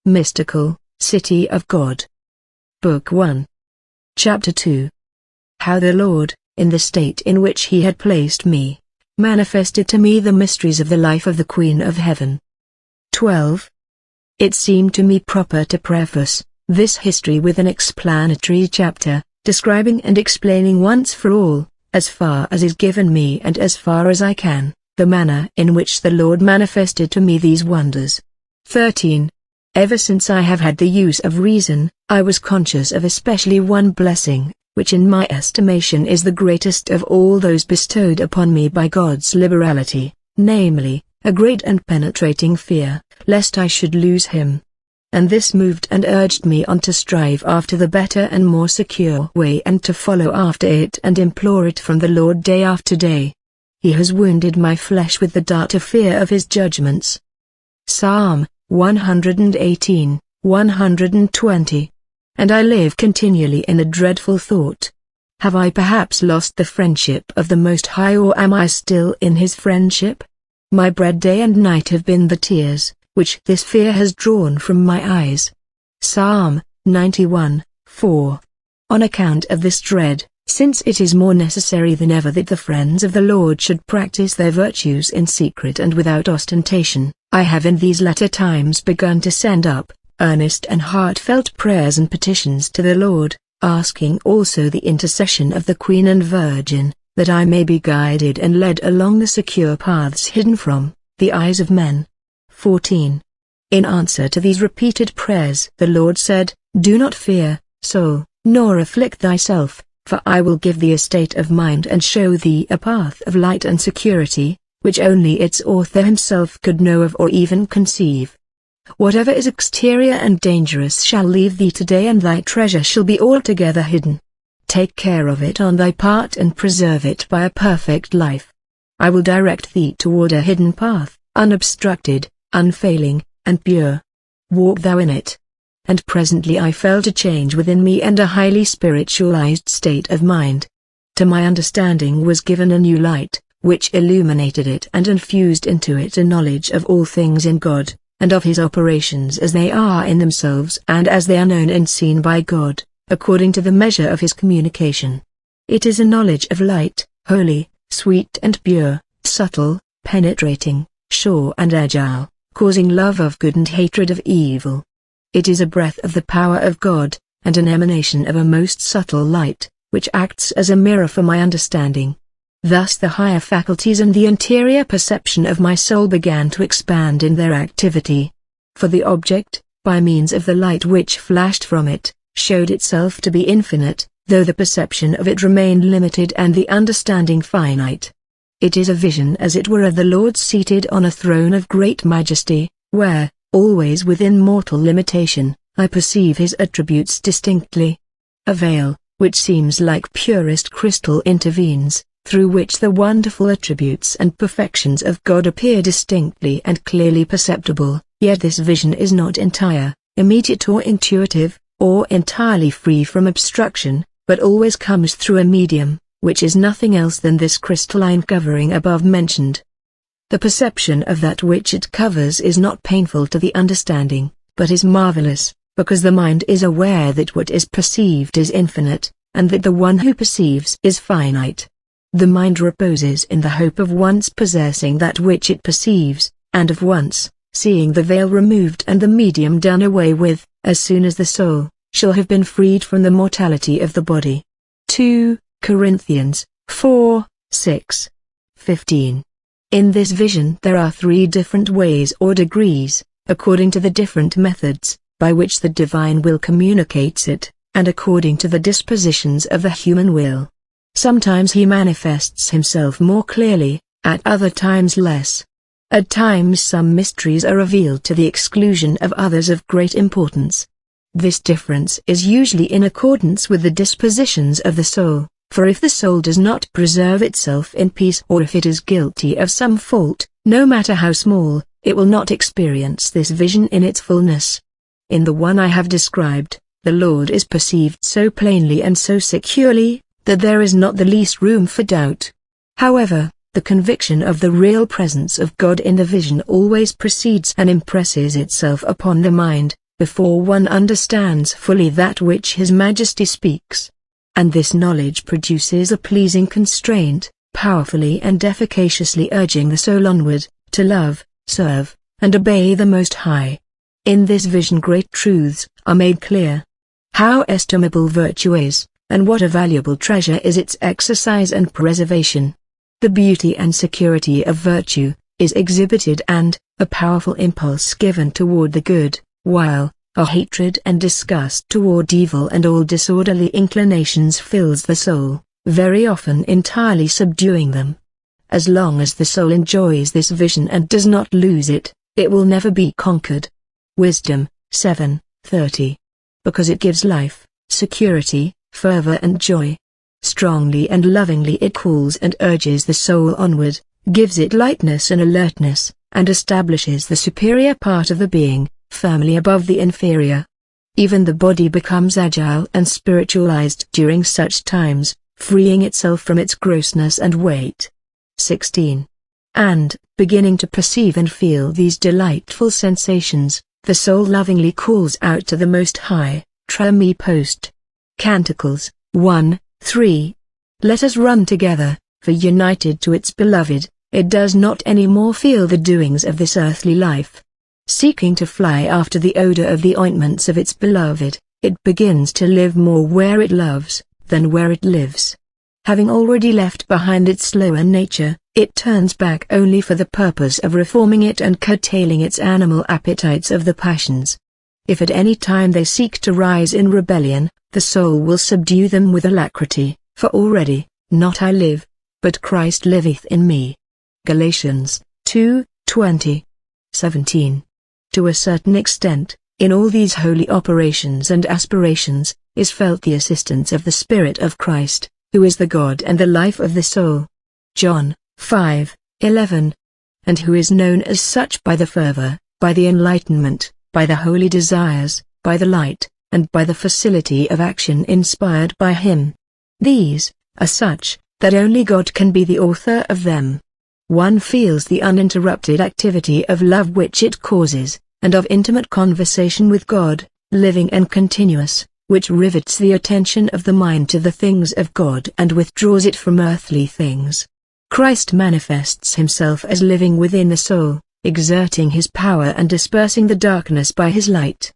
Mystical, City of God. Book 1. Chapter 2. How the Lord, in the state in which he had placed me, manifested to me the mysteries of the life of the Queen of Heaven. 12. It seemed to me proper to preface this history with an explanatory chapter, describing and explaining once for all, as far as is given me and as far as I can, the manner in which the Lord manifested to me these wonders. 13. Ever since I have had the use of reason, I was conscious of especially one blessing, which in my estimation is the greatest of all those bestowed upon me by God's liberality, namely, a great and penetrating fear, lest I should lose him. And this moved and urged me on to strive after the better and more secure way and to follow after it and implore it from the Lord day after day. He has wounded my flesh with the dart of fear of his judgments. Psalm 118, 120. And I live continually in the dreadful thought. Have I perhaps lost the friendship of the Most High, or am I still in his friendship? My bread day and night have been the tears, which this fear has drawn from my eyes. Psalm 91, 4. On account of this dread, since it is more necessary than ever that the friends of the Lord should practice their virtues in secret and without ostentation, I have in these latter times begun to send up earnest and heartfelt prayers and petitions to the Lord, asking also the intercession of the Queen and Virgin, that I may be guided and led along the secure paths hidden from the eyes of men. 14. In answer to these repeated prayers the Lord said, Do not fear, soul, nor afflict thyself, for I will give thee a state of mind and show thee a path of light and security, which only its author himself could know of or even conceive. Whatever is exterior and dangerous shall leave thee today, and thy treasure shall be altogether hidden. Take care of it on thy part and preserve it by a perfect life. I will direct thee toward a hidden path, unobstructed, unfailing, and pure. Walk thou in it. And presently I felt a change within me and a highly spiritualized state of mind. To my understanding was given a new light, which illuminated it and infused into it a knowledge of all things in God, and of his operations as they are in themselves and as they are known and seen by God, according to the measure of his communication. It is a knowledge of light, holy, sweet and pure, subtle, penetrating, sure and agile, causing love of good and hatred of evil. It is a breath of the power of God, and an emanation of a most subtle light, which acts as a mirror for my understanding. Thus the higher faculties and the interior perception of my soul began to expand in their activity. For the object, by means of the light which flashed from it, showed itself to be infinite, though the perception of it remained limited and the understanding finite. It is a vision as it were of the Lord seated on a throne of great majesty, where, always within mortal limitation, I perceive his attributes distinctly. A veil, which seems like purest crystal, intervenes, through which the wonderful attributes and perfections of God appear distinctly and clearly perceptible, yet this vision is not entire, immediate or intuitive, or entirely free from obstruction, but always comes through a medium, which is nothing else than this crystalline covering above mentioned. The perception of that which it covers is not painful to the understanding, but is marvelous, because the mind is aware that what is perceived is infinite, and that the one who perceives is finite. The mind reposes in the hope of once possessing that which it perceives, and of once seeing the veil removed and the medium done away with, as soon as the soul shall have been freed from the mortality of the body. 2 Corinthians 4, 6, 15. In this vision there are 3 different ways or degrees, according to the different methods, by which the divine will communicates it, and according to the dispositions of the human will. Sometimes he manifests himself more clearly, at other times less. At times some mysteries are revealed to the exclusion of others of great importance. This difference is usually in accordance with the dispositions of the soul, for if the soul does not preserve itself in peace, or if it is guilty of some fault, no matter how small, it will not experience this vision in its fullness. In the one I have described, the Lord is perceived so plainly and so securely, that there is not the least room for doubt. However, the conviction of the real presence of God in the vision always precedes and impresses itself upon the mind, before one understands fully that which His Majesty speaks. And this knowledge produces a pleasing constraint, powerfully and efficaciously urging the soul onward, to love, serve, and obey the Most High. In this vision great truths are made clear. How estimable virtue is, and what a valuable treasure is its exercise and preservation. The beauty and security of virtue is exhibited and a powerful impulse given toward the good, while a hatred and disgust toward evil and all disorderly inclinations fills the soul, very often entirely subduing them. As long as the soul enjoys this vision and does not lose it, it will never be conquered. Wisdom 7:30. Because it gives life, security, fervor and joy. Strongly and lovingly it calls and urges the soul onward, gives it lightness and alertness, and establishes the superior part of the being firmly above the inferior. Even the body becomes agile and spiritualized during such times, freeing itself from its grossness and weight. 16. And, beginning to perceive and feel these delightful sensations, the soul lovingly calls out to the Most High, "Try me post." Canticles 1:3. Let us run together, for united to its beloved, it does not any more feel the doings of this earthly life. Seeking to fly after the odor of the ointments of its beloved, it begins to live more where it loves, than where it lives. Having already left behind its slower nature, it turns back only for the purpose of reforming it and curtailing its animal appetites of the passions. If at any time they seek to rise in rebellion, the soul will subdue them with alacrity, for already, not I live, but Christ liveth in me. Galatians 2:20. 17. To a certain extent, in all these holy operations and aspirations, is felt the assistance of the Spirit of Christ, who is the God and the life of the soul. John 5:11. And who is known as such by the fervor, by the enlightenment, by the holy desires, by the light, and by the facility of action inspired by Him. These are such, that only God can be the author of them. One feels the uninterrupted activity of love which it causes, and of intimate conversation with God, living and continuous, which rivets the attention of the mind to the things of God and withdraws it from earthly things. Christ manifests Himself as living within the soul, exerting His power and dispersing the darkness by His light.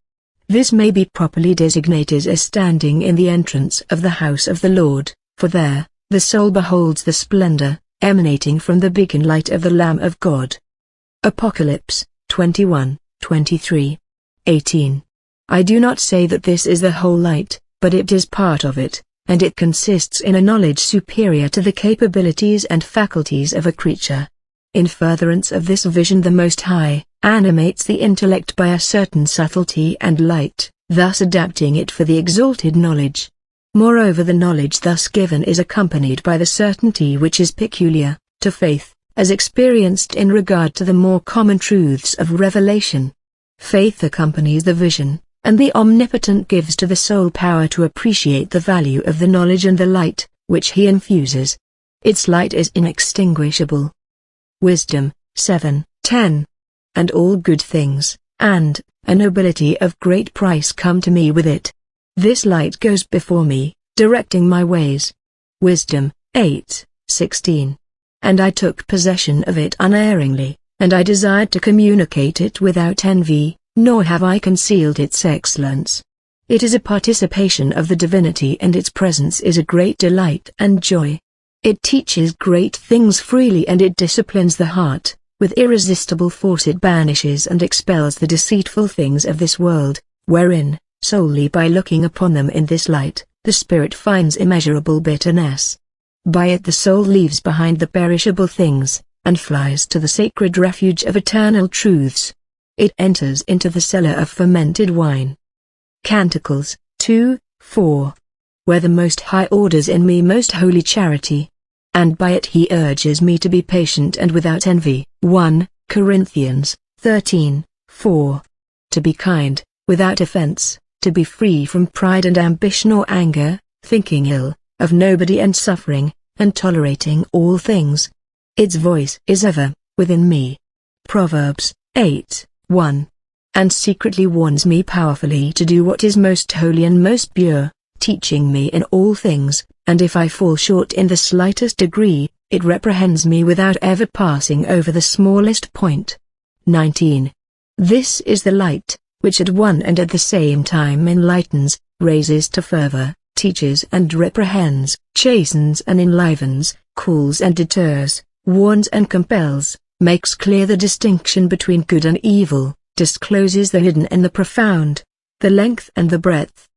This may be properly designated as standing in the entrance of the house of the Lord, for there, the soul beholds the splendor, emanating from the beacon light of the Lamb of God. Apocalypse 21:23. 18. I do not say that this is the whole light, but it is part of it, and it consists in a knowledge superior to the capabilities and faculties of a creature. In furtherance of this vision the Most High animates the intellect by a certain subtlety and light, thus adapting it for the exalted knowledge. Moreover, the knowledge thus given is accompanied by the certainty which is peculiar to faith, as experienced in regard to the more common truths of revelation. Faith accompanies the vision, and the Omnipotent gives to the soul power to appreciate the value of the knowledge and the light, which He infuses. Its light is inextinguishable. Wisdom 7:10. And all good things, and a nobility of great price come to me with it. This light goes before me, directing my ways. Wisdom 8:16. And I took possession of it unerringly, and I desired to communicate it without envy, nor have I concealed its excellence. It is a participation of the divinity, and its presence is a great delight and joy. It teaches great things freely, and it disciplines the heart. With irresistible force it banishes and expels the deceitful things of this world, wherein, solely by looking upon them in this light, the spirit finds immeasurable bitterness. By it the soul leaves behind the perishable things, and flies to the sacred refuge of eternal truths. It enters into the cellar of fermented wine. Canticles 2:4. Where the Most High orders in me most holy charity, and by it He urges me to be patient and without envy. 1 Corinthians 13:4. To be kind, without offense, to be free from pride and ambition or anger, thinking ill of nobody and suffering, and tolerating all things. Its voice is ever within me. Proverbs 8:1. and secretly warns me powerfully to do what is most holy and most pure, teaching me in all things, and if I fall short in the slightest degree, it reprehends me without ever passing over the smallest point. 19. This is the light, which at one and at the same time enlightens, raises to fervor, teaches and reprehends, chastens and enlivens, calls and deters, warns and compels, makes clear the distinction between good and evil, discloses the hidden and the profound, the length and the breadth.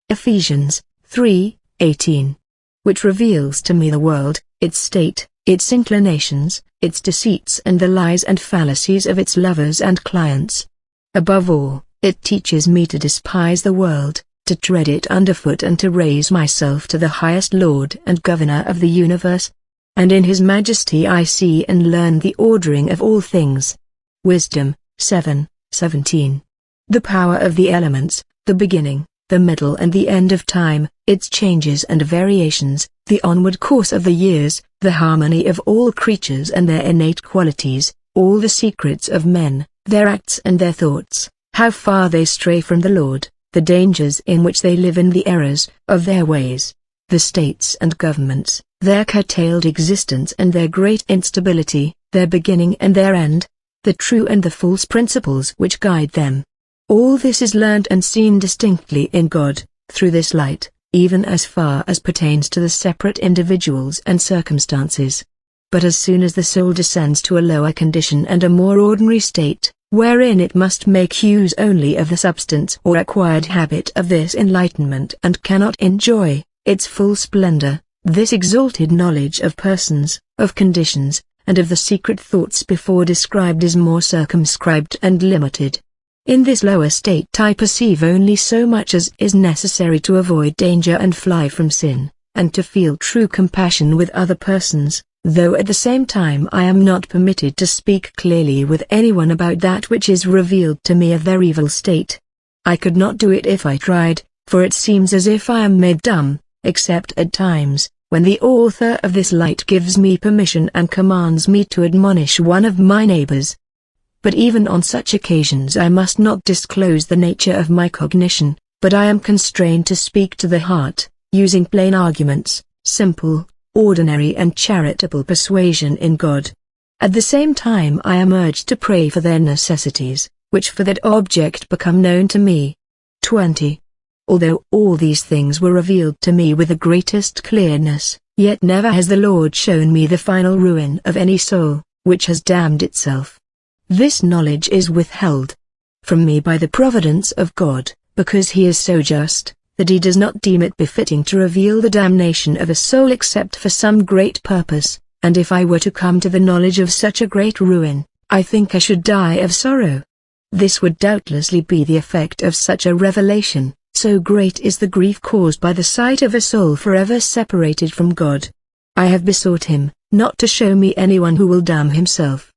Ephesians 3:18. Which reveals to me the world, its state, its inclinations, its deceits and the lies and fallacies of its lovers and clients. Above all, it teaches me to despise the world, to tread it underfoot and to raise myself to the highest Lord and Governor of the universe. And in His Majesty I see and learn the ordering of all things. Wisdom 7:17. The power of the elements, the beginning, the middle and the end of time, its changes and variations, the onward course of the years, the harmony of all creatures and their innate qualities, all the secrets of men, their acts and their thoughts, how far they stray from the Lord, the dangers in which they live and the errors of their ways, the states and governments, their curtailed existence and their great instability, their beginning and their end, the true and the false principles which guide them. All this is learned and seen distinctly in God, through this light, even as far as pertains to the separate individuals and circumstances. But as soon as the soul descends to a lower condition and a more ordinary state, wherein it must make use only of the substance or acquired habit of this enlightenment and cannot enjoy its full splendor, this exalted knowledge of persons, of conditions, and of the secret thoughts before described is more circumscribed and limited. In this lower state I perceive only so much as is necessary to avoid danger and fly from sin, and to feel true compassion with other persons, though at the same time I am not permitted to speak clearly with anyone about that which is revealed to me of their evil state. I could not do it if I tried, for it seems as if I am made dumb, except at times, when the author of this light gives me permission and commands me to admonish one of my neighbors. But even on such occasions I must not disclose the nature of my cognition, but I am constrained to speak to the heart, using plain arguments, simple, ordinary and charitable persuasion in God. At the same time I am urged to pray for their necessities, which for that object become known to me. 20. Although all these things were revealed to me with the greatest clearness, yet never has the Lord shown me the final ruin of any soul, which has damned itself. This knowledge is withheld from me by the providence of God, because He is so just, that He does not deem it befitting to reveal the damnation of a soul except for some great purpose, and if I were to come to the knowledge of such a great ruin, I think I should die of sorrow. This would doubtlessly be the effect of such a revelation, so great is the grief caused by the sight of a soul forever separated from God. I have besought Him not to show me anyone who will damn himself.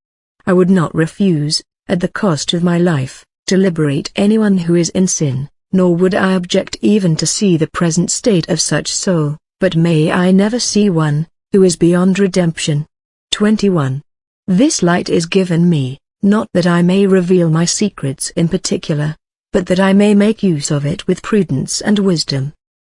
I would not refuse, at the cost of my life, to liberate anyone who is in sin, nor would I object even to see the present state of such soul, but may I never see one, who is beyond redemption. 21. This light is given me, not that I may reveal my secrets in particular, but that I may make use of it with prudence and wisdom.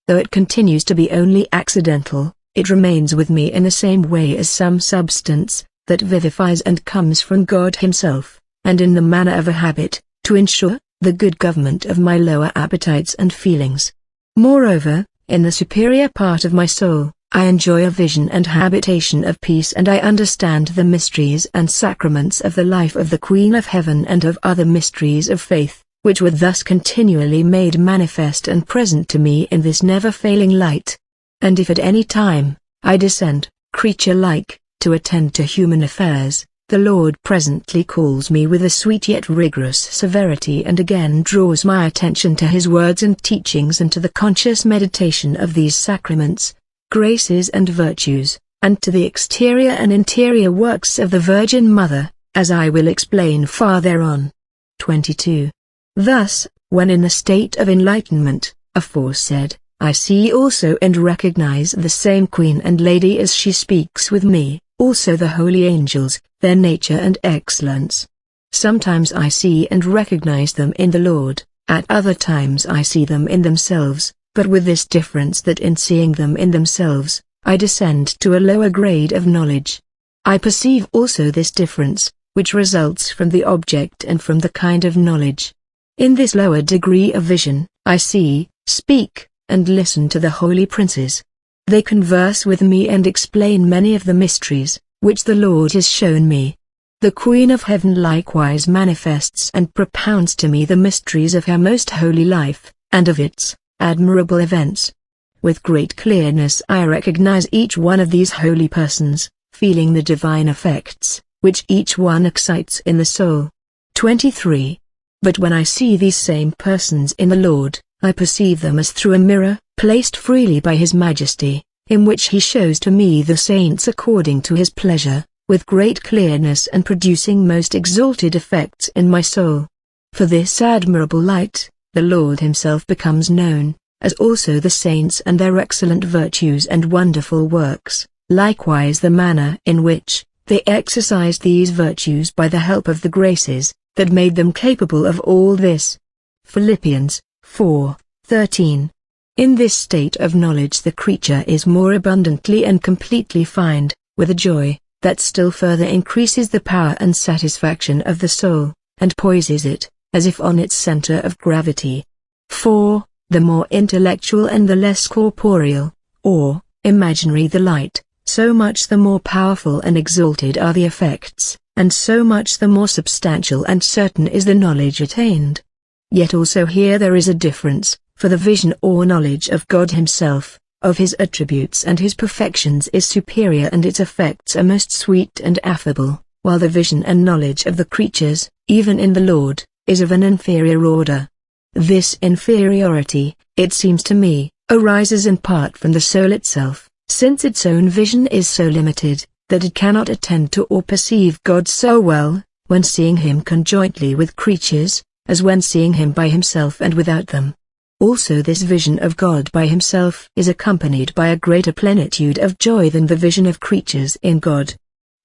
Though it continues to be only accidental, it remains with me in the same way as some substance that vivifies and comes from God Himself, and in the manner of a habit, to ensure the good government of my lower appetites and feelings. Moreover, in the superior part of my soul, I enjoy a vision and habitation of peace, and I understand the mysteries and sacraments of the life of the Queen of Heaven and of other mysteries of faith, which were thus continually made manifest and present to me in this never-failing light. And if at any time I descend, creature-like, to attend to human affairs, the Lord presently calls me with a sweet yet rigorous severity and again draws my attention to His words and teachings and to the conscious meditation of these sacraments, graces and virtues, and to the exterior and interior works of the Virgin Mother, as I will explain farther on. 22. Thus, when in the state of enlightenment, aforesaid, I see also and recognize the same Queen and Lady as she speaks with me, also the holy angels, their nature and excellence. Sometimes I see and recognize them in the Lord, at other times I see them in themselves, but with this difference that in seeing them in themselves, I descend to a lower grade of knowledge. I perceive also this difference, which results from the object and from the kind of knowledge. In this lower degree of vision, I see, speak, and listen to the holy princes. They converse with me and explain many of the mysteries, which the Lord has shown me. The Queen of Heaven likewise manifests and propounds to me the mysteries of her most holy life, and of its admirable events. With great clearness I recognize each one of these holy persons, feeling the divine effects, which each one excites in the soul. 23. But when I see these same persons in the Lord, I perceive them as through a mirror, placed freely by His Majesty, in which He shows to me the saints according to His pleasure, with great clearness and producing most exalted effects in my soul. For this admirable light, the Lord Himself becomes known, as also the saints and their excellent virtues and wonderful works, likewise the manner in which they exercised these virtues by the help of the graces that made them capable of all this. Philippians 4:13. In this state of knowledge the creature is more abundantly and completely fined, with a joy that still further increases the power and satisfaction of the soul, and poises it, as if on its center of gravity. For, the more intellectual and the less corporeal, or imaginary the light, so much the more powerful and exalted are the effects, and so much the more substantial and certain is the knowledge attained. Yet also here there is a difference, for the vision or knowledge of God Himself, of His attributes and His perfections is superior and its effects are most sweet and affable, while the vision and knowledge of the creatures, even in the Lord, is of an inferior order. This inferiority, it seems to me, arises in part from the soul itself, since its own vision is so limited, that it cannot attend to or perceive God so well, when seeing Him conjointly with creatures, as when seeing Him by Himself and without them. Also this vision of God by Himself is accompanied by a greater plenitude of joy than the vision of creatures in God.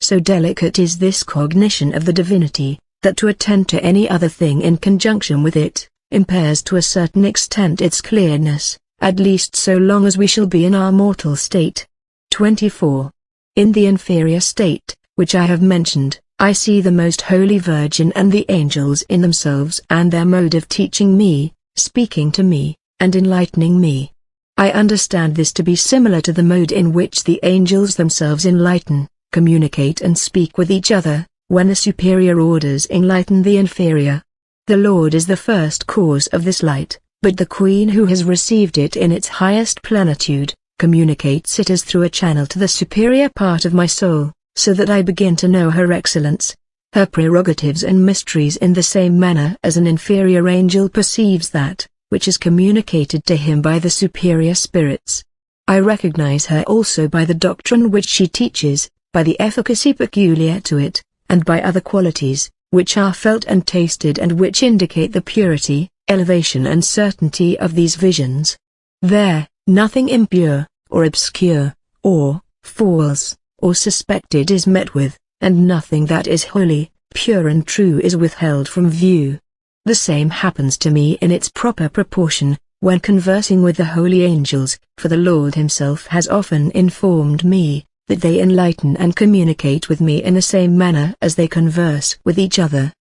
So delicate is this cognition of the divinity, that to attend to any other thing in conjunction with it, impairs to a certain extent its clearness, at least so long as we shall be in our mortal state. 24. In the inferior state, which I have mentioned, I see the Most Holy Virgin and the angels in themselves and their mode of teaching me, speaking to me, and enlightening me. I understand this to be similar to the mode in which the angels themselves enlighten, communicate and speak with each other, when the superior orders enlighten the inferior. The Lord is the first cause of this light, but the Queen who has received it in its highest plenitude, communicates it as through a channel to the superior part of my soul, so that I begin to know her excellence, her prerogatives and mysteries in the same manner as an inferior angel perceives that, which is communicated to him by the superior spirits. I recognize her also by the doctrine which she teaches, by the efficacy peculiar to it, and by other qualities, which are felt and tasted and which indicate the purity, elevation and certainty of these visions. There, nothing impure, or obscure, or false, or suspected is met with, and nothing that is holy, pure and true is withheld from view. The same happens to me in its proper proportion, when conversing with the holy angels, for the Lord Himself has often informed me, that they enlighten and communicate with me in the same manner as they converse with each other.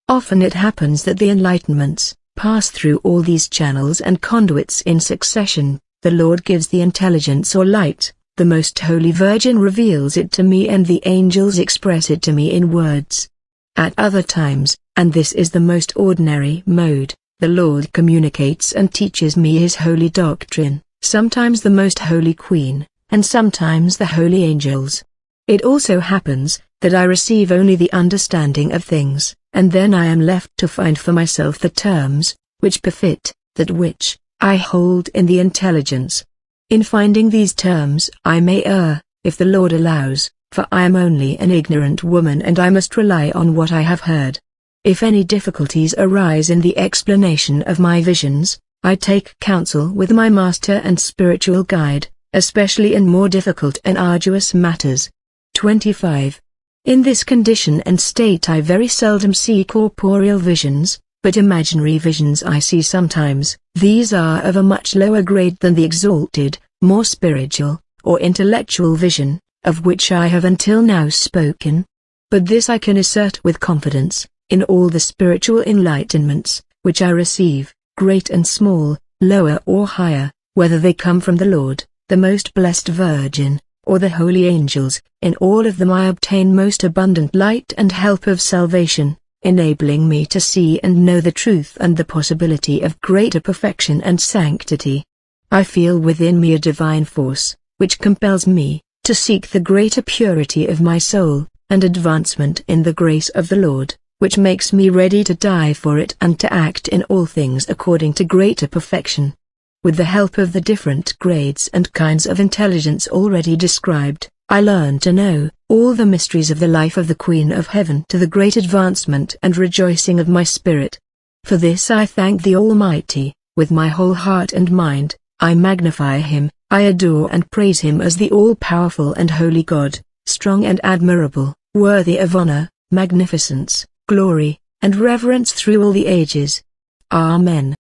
Often it happens that the enlightenments pass through all these channels and conduits in succession. The Lord gives the intelligence or light, the Most Holy Virgin reveals it to me and the angels express it to me in words. At other times, and this is the most ordinary mode, the Lord communicates and teaches me His holy doctrine, sometimes the Most Holy Queen, and sometimes the holy angels. It also happens, that I receive only the understanding of things, and then I am left to find for myself the terms, which befit, that which I hold in the intelligence. In finding these terms I may err, if the Lord allows, for I am only an ignorant woman and I must rely on what I have heard. If any difficulties arise in the explanation of my visions, I take counsel with my master and spiritual guide, especially in more difficult and arduous matters. 25. In this condition and state I very seldom see corporeal visions, but imaginary visions I see sometimes. These are of a much lower grade than the exalted, more spiritual, or intellectual vision, of which I have until now spoken. But this I can assert with confidence, in all the spiritual enlightenments, which I receive, great and small, lower or higher, whether they come from the Lord, the most blessed Virgin, or the holy angels, in all of them I obtain most abundant light and help of salvation, enabling me to see and know the truth and the possibility of greater perfection and sanctity. I feel within me a divine force, which compels me to seek the greater purity of my soul, and advancement in the grace of the Lord, which makes me ready to die for it and to act in all things according to greater perfection. With the help of the different grades and kinds of intelligence already described, I learn to know all the mysteries of the life of the Queen of Heaven to the great advancement and rejoicing of my spirit. For this I thank the Almighty, with my whole heart and mind. I magnify Him, I adore and praise Him as the all-powerful and holy God, strong and admirable, worthy of honor, magnificence, glory, and reverence through all the ages. Amen.